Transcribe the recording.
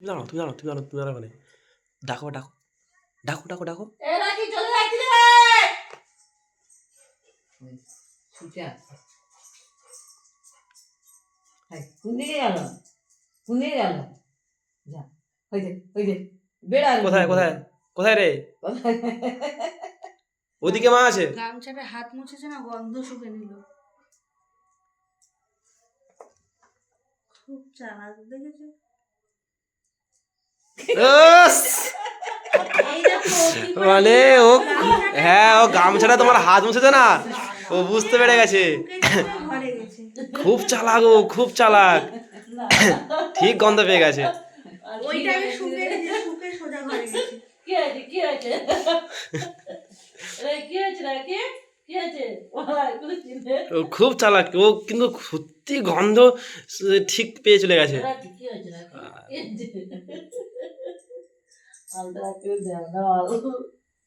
দাঁড়াও, তুমি দাঁড়াও, তুমি দাঁড়াও, তুমি দাঁড়াও ওখানে। ডাকো, ডাকো, ডাকো, ডাকো, ডাকো। এরা কি চলে যাচ্ছি রে? ছুটে আসছে। কোন দিকে গেল? কোন দিকে গেল? যা, ওই যে, বেড়াল। কোথায়, কোথায়, কোথায় রে? ওদিকে মা আছে। গামছাটা হাত মুছেছে না, গন্ধ শুকে নিল। খুব চালাক দেখেছো? ওস! এই দেখো, ও কি করে মানে নিল? ও, গামছাটা হ্যাঁ, ও গামছাটা তোমার হাত মুছেছে না, ও বুঝতে পেরে গেছে। শুকে নিয়ে ঘরে গেছে। খুব চালাক ও, খুব চালাক। ঠিক গন্ধ পেয়ে গেছে। ওইটাকে শুকে নিয়ে শুকে সোজা ঘরে গেছে। কি হয়েছে? কি হয়েছে? রে, কি হয়েছে রে? কি হয়েছে? ওই, কোনো চিনতে? ও খুব চালাক, ও কিন্তু সত্যি গন্ধ ঠিক পেয়ে চলে গেছে। এরা কি হয়েছে রে? কি হয়েছে? আলতা কেউ দেয় না, আলু।